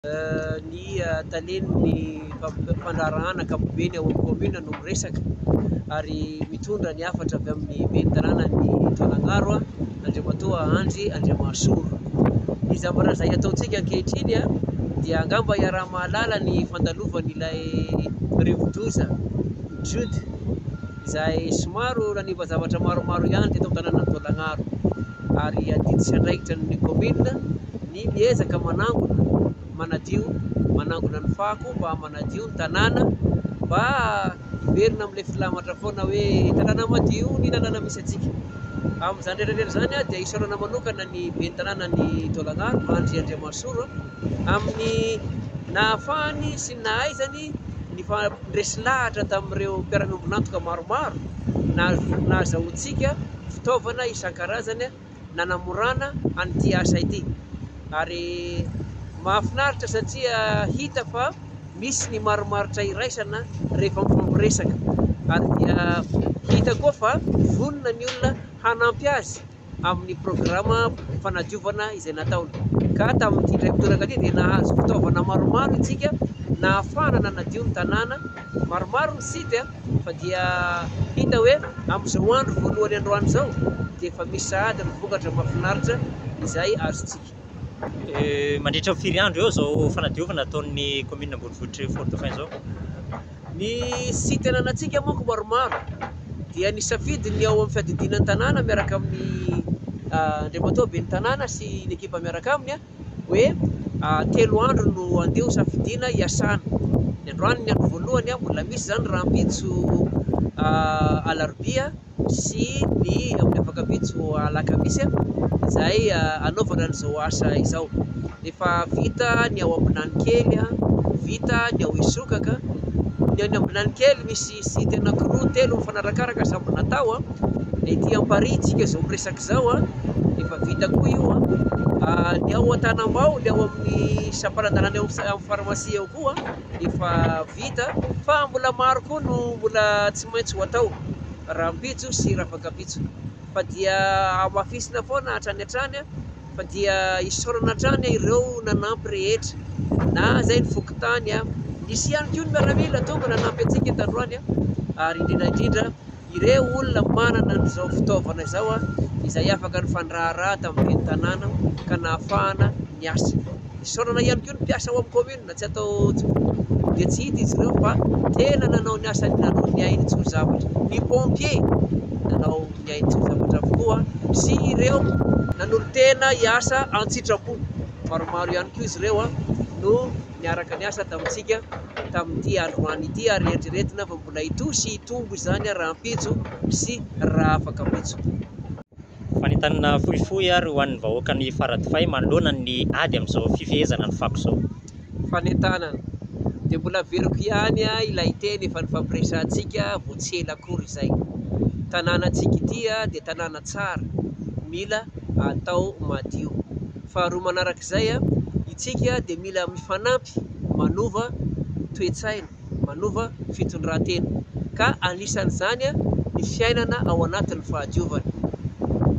Ny talen'ny fandraharahana ankapobeny ao amin'ny commune no miresaka ary mitondra ny hafatra avy amin'ny ben'ny tanàna ny Tolangaro, Andriamatoa Andry Andriamasorona. Ny zavatra izay ataontsika ankehitriny dia angamba iaraha-mahalala ny fandalovan'ilay rivo-doza Jude izay somaro naniva zavatra maromaro ihany teto amin'ny tanàna Tolangaro, ary adidy sy andraikitra ny commune ny miezaka manangona ny fako mba manadio ny tanàna, mba hiverina amin'ilay filamatra foana hoe tanàna madio ny lalàna misy atsika. Amin'izany rehetrarehetra zany dia isaorana manokana ny ben'ny tanàna ny Tolangaro Andry Andriamasorona amin'ny nahafahany sy nahaizany ny fandresy lahatra tamin'ireo mpiara-miombonantoka maromaro nahazahoantsika fitaovana isan-karazany nanamorana an'ity asa ity. Ary mahafinaritra satria hita fa misy ny maromaritra iraisana rehefa mifampiresaka, ary dia hita koa fa vonona ny olona hanampy azy amin'ny programa fanadiovana izay nataony. Ka tamin'ity indray fotoana ity dia nahazo fitaovana maromaro itsika nahafahana nanadio ny tanàna, maromaro ny site fa dia hita hoe amin'izao andro voalohany androany izao dia efa misy sahady ny vokatra mahafinaritra izay azontsika. Mandritra firy andro eo zao fanadiovana ataon'ny commune ambonivohitra Fort-dauphin zao? Ny site ananantsika manko maromaro dia nisafidy ny ao amin'ny fiadidinan'ny tanàna miaraka amin'ny Andriamatoa ben'ny tanàna sy ny ekipa miaraka aminy hoe 3 andro no andeho safidina hiasana. Ny androany ny andro voalohany mbola misy zany rahampitso alarobia sy ny amin'ny afakapitso alakamisy izay anaovana an'izao asa izao. Efa vita ny ao Ambinanikely, vita ny ao Isokaka. Ny ao Ambinanikely misy site anankiroa 3 mifanarakaraka samby natao. Ety Amparihy tsika izao miresaka izao efa vita koa io. Ny ao Antanambao, ny ao amin'ny sampanan-dalana ao amin'ny pharmacie ao koa efa vita, fa mbola maro koa no mbola tsy maintsy ho atao, rahampitso sy rafakapitso. Fa dia amafisina foana hatrany hatrany, fa dia isaorana hatrany ireo nanampy rehetra, na zay ny fokontany nisy ihany koa ny miaramila tonga nanampy antsika tandroany, ary indrindra ireo olona manana an'izao fitaovana izao izay afaka ny fandraharaha tamin'ny tanàna ka nahafahana ny asa. Isaorana ihany koa ny mpiasa ao amin'ny commune, tsy atao dia tsy hita izy ireo fa tena nanao ny asany, nanao ny ainy tsy ho zavatra. Ny pompier nanao ny ainy tsy ho zavatra avokoa, sy ireo nanolo tena hiasa an-tsitrapo. Maromaro ihany koa izy ireo no niaraka niasa tamintsika tamin'ity androany ity, ary eritreretina fa mbola hitosy hitombo izany rahampitso sy rafakapitso. Fanentanana fohifohy ary ho an'ny vahoaka ny Faradofay manoloana ny ady amin'izao fifehezana ny fako zao. Fanentanana dia mbola veriko ihany ilay teny efa nifampiresantsika vao tsy ela akory izay. Tanànantsika ity dia tanàna tsara, mila atao madio. Faharoa manarak'izay itsika dia mila mifanampy manova toe-tsaina, manova fitondran-tena, ka anisan'izany ny fiainana ao anatin'ny fahadiovana.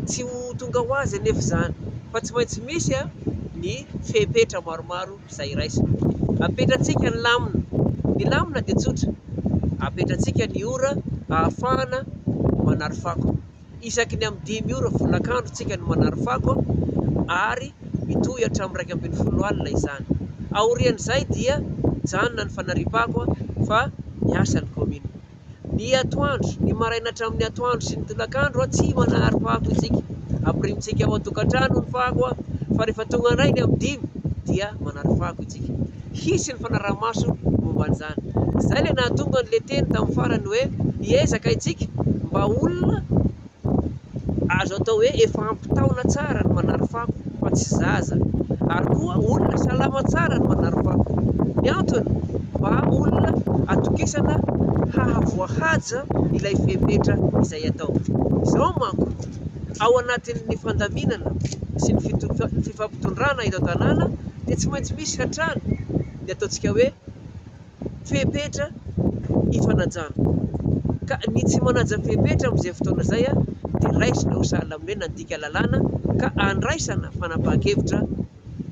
Tsy ho tonga ho azy anefa izany, fa tsy maintsy misy ny fepetra maromaro izay iraisana. Apetratsika ny lamina. Ny lamina dia tsotra, apetratsika ny ora ahafahana manary fako. Isaky ny amin'ny 5 ora folakandro tsika ny manary fako, ary mitohy hatramin'ny 2:30 alina izany. Aorian'izay dia janona ny fanariam-pako fa miasa ny commune. Ny atoandro, ny maraina hatramin'ny atoandro sy ny tolakandro tsy manary fako isika, ampirimitsika ao an-tokantrano ny fako, fa rehefa tonga indray ny amin'ny 5 dia manary fako itsika. Hisy ny fanaraha-maso momba an'izany. Izay ilay nahatonga an'ilay teny tamin'ny farany hoe hiezaka itsika mba olona azo atao hoe efa ampitaona tsara ny manary fako fa tsy zaza, ary koa olona salama tsara ny manary fako. Ny antony mba olona atokisana hahavoahaja ilay fepetra izay atao. Izao manko ao anatin'ny fandaminana sy ny fifampitondrana eto tanàna dia tsy maintsy misy hatrany ny ataontsika hoe fepetra ifanajana. Ka ny tsy manaja fepetra amin'izay fotoana izay dia raisina ho sahala amin'ny hoe nandika lalàna ka andraisana fanapahan-kevitra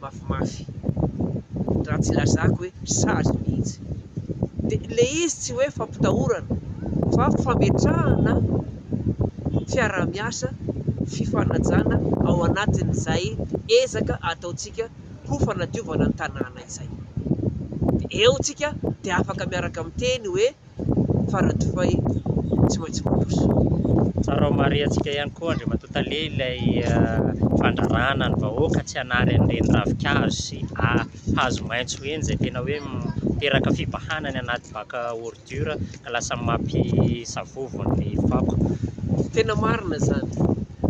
mafimafy. raha tsy lazako hoe sazy mihitsy. Dia le izy tsy hoe fampitahorana fa fametrahana fiara-miasa, fifanajana ao anatin'izay ezaka ataontsika ho fanadiovana ny tanàna izay. Eo tsika dia afaka miaraka miteny hoe faradofay tsy maintsy mandroso. Tsara ho mare antsika ihany koa Andriamatoa ilay fandrarana ny vahoaka tsy hanary an'ireny ravin-kazo sy hazo maitso eny izay tena hoe miteraka fibahanany anaty vaka ordure ka lasa mampisavovony fako. Tena marina zany.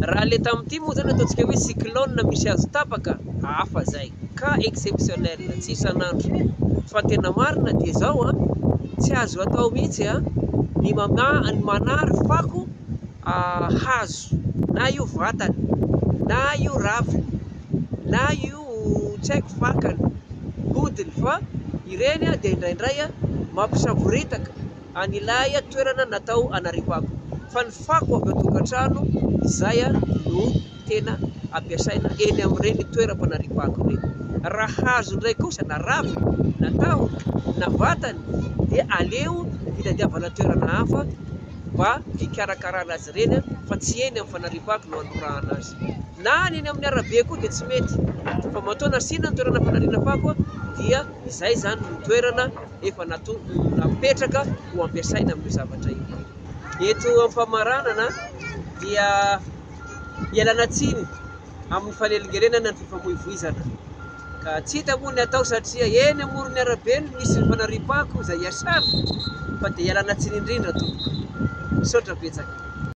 Raha le tamin'ity moa zany ataontsika hoe cyclone misy azo tapaka, hafa zay, ka exceptionnel, tsy isan'andro. Fa tena marina dia zao tsy azo atao mihitsy ny manary fako hazo, na io vatany, na io raviny, na io tsy haiko fakany, hodiny, fa ireny dia indraindray mampisavoritaka an'ilay toerana natao hanaripako. Fa ny fako avy an-tokantrano izay no tena ampiasaina eny amin'ireny toeram-panaripako ireny. Raha hazo indray kosa na raviny, na tahony, na vatany dia aleo hitadiavana toerana hafa mba hikarakarana azy ireny fa tsy eny amin'ny fanaripako no hanorahana azy. Na eny amin'ny arabe koa dia tsy mety, fa matoa nasiana ny toerana fanariana fako dia izay zany no toerana efa napetraka ho ampiasaina amin'io zavatra io. Eto amin'ny famaranana dia ialana tsiny amin'ny fanelingerenana ny fifamoivoizana. Ka tsy hita moa ny atao satria eny amoron'ny arabe no misy ny fanaripako izay iasana, fa dia ialana tsiny indrindra tompoko. Misaotra betsaka.